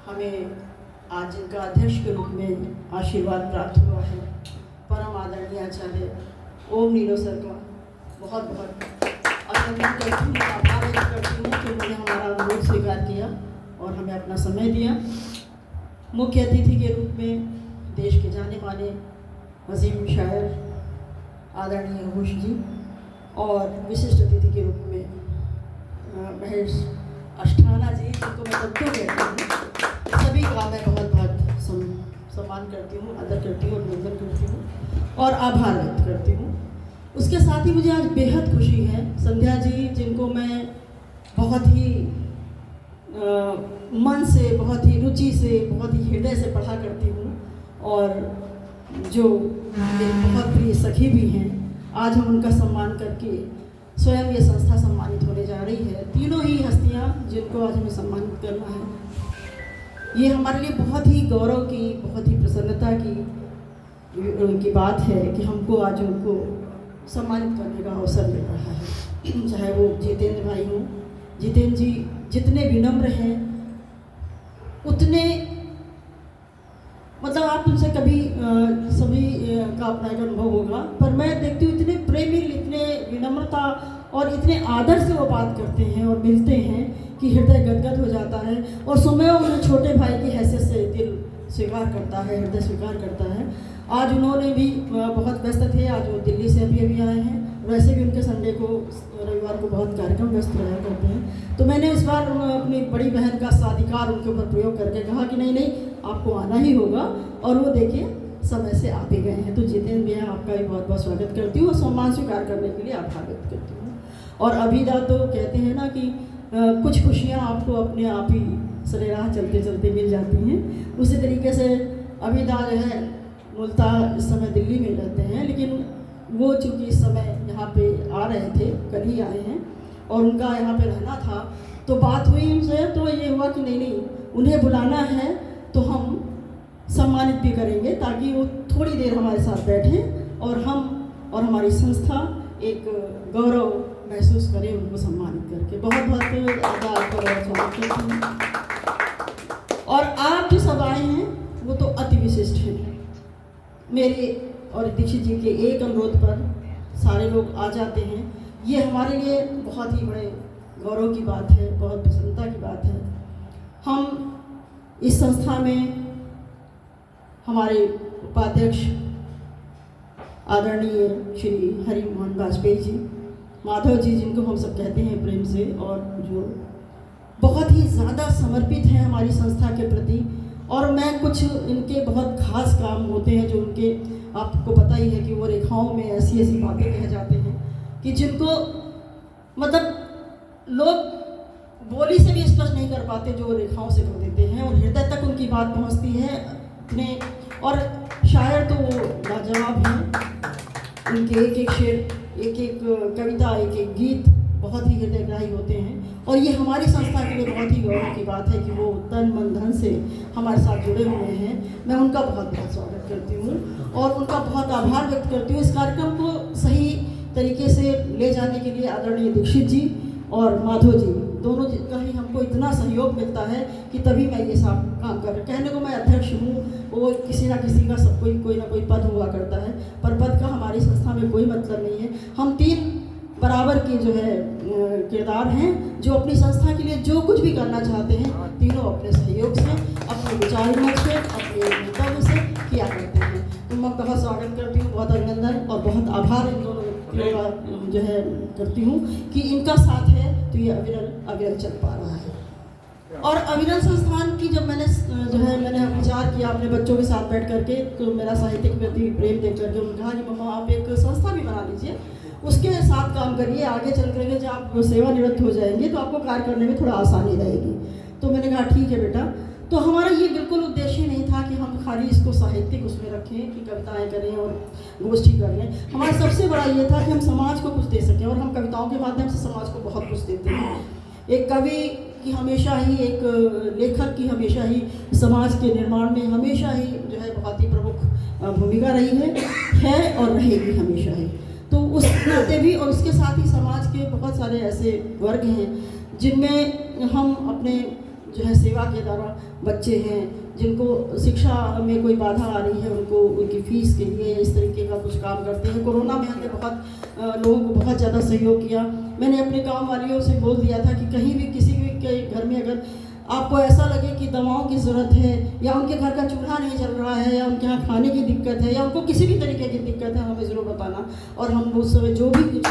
हमें आज इनका अध्यक्ष के रूप में आशीर्वाद प्राप्त हुआ है। परम आदरणीय आचार्य ओम नीरो सर का बहुत बहुत अभिनंदन करती हूँ, आभार व्यक्त करती हूँ कि उन्होंने हमारा अनुरोध स्वीकार किया और हमें अपना समय दिया। मुख्य अतिथि के रूप में देश के जाने माने अजीम शायर आदरणीय घोष जी और विशिष्ट अतिथि के रूप में महेश अष्टाना जी, जिनको मैं तत्व कहती हूँ, सभी का मैं बहुत बहुत सम्मान करती हूँ, आदर करती हूँ, अभिनंदन करती हूँ और आभार व्यक्त करती हूँ। उसके साथ ही मुझे आज बेहद खुशी है, संध्या जी जिनको मैं बहुत ही मन से, बहुत ही रुचि से, बहुत ही हृदय से पढ़ा करती हूँ और जो मेरी बहुत प्रिय सखी भी हैं, आज हम उनका सम्मान करके स्वयं ये संस्था सम्मानित होने जा रही है। तीनों ही हस्तियाँ जिनको आज हमें सम्मानित करना है, ये हमारे लिए बहुत ही गौरव की, बहुत ही प्रसन्नता की बात है कि हमको आज उनको सम्मानित करने का अवसर मिल रहा है। चाहे वो जितेंद्र भाई हों, जितेंद्र जी जितने विनम्र हैं उतने, मतलब आप उनसे कभी सभी का अपना एक अनुभव होगा, पर मैं देखती हूँ इतने प्रेमी, इतने विनम्रता और इतने आदर से वो बात करते हैं और मिलते हैं कि हृदय गदगद हो जाता है और स्वयं उन्हें छोटे भाई की हैसियत से दिल स्वीकार करता है, हृदय स्वीकार करता है। आज उन्होंने भी बहुत व्यस्त थे, आज वो दिल्ली से अभी आए हैं, वैसे भी उनके संडे को, रविवार को बहुत कार्यक्रम व्यस्त रहा करते हैं। तो मैंने इस बार अपनी बड़ी बहन का साधिकार उनके ऊपर प्रयोग करके कहा कि नहीं नहीं आपको आना ही होगा, और वो देखिए समय से आ भी गए हैं। तो जितेंद्र भैया आपका भी बहुत बहुत स्वागत करती हूँ और सम्मान स्वीकार करने के लिए आभार व्यक्त करती हूँ। और अभिदा तो कहते हैं ना कि कुछ खुशियाँ आपको अपने आप ही सरे राह चलते चलते मिल जाती हैं। उसी तरीके से अभिदा जो है मूलतः इस समय दिल्ली में रहते हैं, लेकिन वो चूँकि इस समय यहाँ पे आ रहे थे, कल ही आए हैं और उनका यहाँ पे रहना था, तो बात हुई उनसे, तो ये हुआ कि नहीं नहीं उन्हें बुलाना है तो हम सम्मानित भी करेंगे, ताकि वो थोड़ी देर हमारे साथ बैठें और हम और हमारी संस्था एक गौरव महसूस करें उनको सम्मानित करके। बहुत बहुत आपका स्वागत करती हूँ। और आप जो सब आए हैं वो तो अति विशिष्ट हैं। मेरे और दीक्षित जी के एक अनुरोध पर सारे लोग आ जाते हैं, ये हमारे लिए बहुत ही बड़े गौरव की बात है, बहुत प्रसन्नता की बात है। हम इस संस्था में हमारे उपाध्यक्ष आदरणीय श्री हरि मोहन वाजपेयी जी, माधव जी जिनको हम सब कहते हैं प्रेम से, और जो बहुत ही ज़्यादा समर्पित हैं हमारी संस्था के प्रति। और मैं कुछ इनके बहुत खास काम होते हैं जो उनके, आपको पता ही है कि वो रेखाओं में ऐसी ऐसी बातें कह जाते हैं कि जिनको मतलब लोग बोली से भी स्पष्ट नहीं कर पाते, जो रेखाओं से कर देते हैं और हृदय तक उनकी बात पहुंचती है इतने। और शायर तो लाजवाब हैं, उनके एक एक शेर, एक एक कविता, एक एक गीत बहुत ही हृदयग्राही होते हैं। और ये हमारी संस्था के लिए बहुत ही गौरव की बात है कि वो तन मन धन से हमारे साथ जुड़े हुए हैं। मैं उनका बहुत बहुत स्वागत करती हूँ और उनका बहुत आभार व्यक्त करती हूँ। इस कार्यक्रम को सही तरीके से ले जाने के लिए आदरणीय दीक्षित जी और माधव जी दोनों का ही हमको इतना सहयोग मिलता है कि तभी मैं ये सब काम कर, कहने को मैं अध्यक्ष हूँ, वो किसी ना किसी का सब कोई ना कोई पद हुआ करता है, पर पद का हमारी संस्था में कोई मतलब नहीं है। हम तीन बराबर के जो है किरदार हैं, जो अपनी संस्था के लिए जो कुछ भी करना चाहते हैं, तीनों अपने सहयोग से, अपने विचार विमर्श से, अपने मंतव्य से किया करते हैं। तो मैं बहुत स्वागत करती हूँ, बहुत अभिनंदन और बहुत आभार इन दोनों व्यक्तियों का जो है करती हूँ कि इनका साथ है तो ये अविरल चल पा रहा है। और अविरल संस्थान की जब मैंने जो है मैंने विचार किया अपने बच्चों के साथ बैठ करके, तो मेरा साहित्यिक प्रति प्रेम देख करके उन्होंने कहा कि मम्मा आप एक संस्था भी बना लीजिए, उसके साथ काम करिए, आगे चल करके जब आप सेवानिवृत्त हो जाएंगे तो आपको कार्य करने में थोड़ा आसानी रहेगी। तो मैंने कहा ठीक है बेटा। तो हमारा ये बिल्कुल उद्देश्य नहीं था कि हम खाली इसको साहित्यिक उसमें रखें कि कविताएं करें और गोष्ठी कर लें। हमारा सबसे बड़ा ये था कि हम समाज को कुछ दे सकें, और हम कविताओं के माध्यम से समाज को बहुत कुछ देते हैं। एक कवि की हमेशा ही, एक लेखक की हमेशा ही समाज के निर्माण में हमेशा ही जो है बहुत ही प्रमुख भूमिका रही है और रहेगी हमेशा ही। तो उस नाते भी, और उसके साथ ही समाज के बहुत सारे ऐसे वर्ग हैं जिनमें हम अपने जो है सेवा के द्वारा बच्चे हैं जिनको शिक्षा में कोई बाधा आ रही है, उनको उनकी फ़ीस के लिए इस तरीके का कुछ काम करते हैं। कोरोना में हमने बहुत लोगों को बहुत ज़्यादा सहयोग किया। मैंने अपने गाँव वालियों से बोल दिया था कि कहीं भी किसी भी के घर में अगर आपको ऐसा लगे कि दवाओं की ज़रूरत है, या उनके घर का चूल्हा नहीं चल रहा है, या उनके यहाँ खाने की दिक्कत है, या उनको किसी भी तरीके की दिक्कत है, हमें ज़रूर बताना। और हम उस समय जो भी कुछ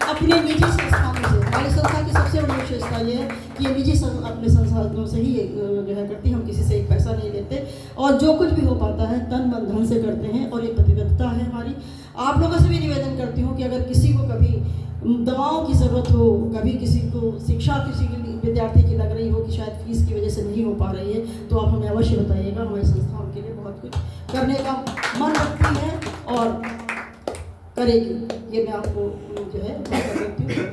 अपने निजी संस्थानों से, हमारी संस्था की सबसे बड़ी विशेषता ये है कि ये निजी अपने संसाधनों से ही जो है करती, हम किसी से एक पैसा नहीं लेते, और जो कुछ भी हो पाता है तन मन धन से करते हैं, और ये प्रतिबद्धता है हमारी। आप लोगों से भी निवेदन करती हूँ कि अगर किसी को कभी दवाओं की ज़रूरत हो, कभी किसी को शिक्षा किसी विद्यार्थी की लग रही हो कि शायद फीस की वजह से नहीं हो पा रही है, तो आप हमें अवश्य बताइएगा। हमारी संस्था उनके लिए बहुत कुछ करने का मन रखती है और करेगी, ये मैं आपको जो है वादा करती हूँ।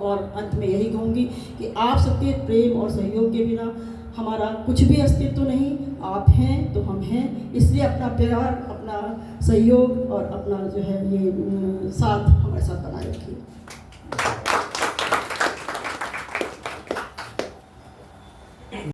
और अंत में यही कहूँगी कि आप सबके प्रेम और सहयोग के बिना हमारा कुछ भी अस्तित्व नहीं। आप हैं तो हम हैं, इसलिए अपना प्यार, अपना सहयोग और अपना जो है ये साथ हमारे साथ बनाए रखिए।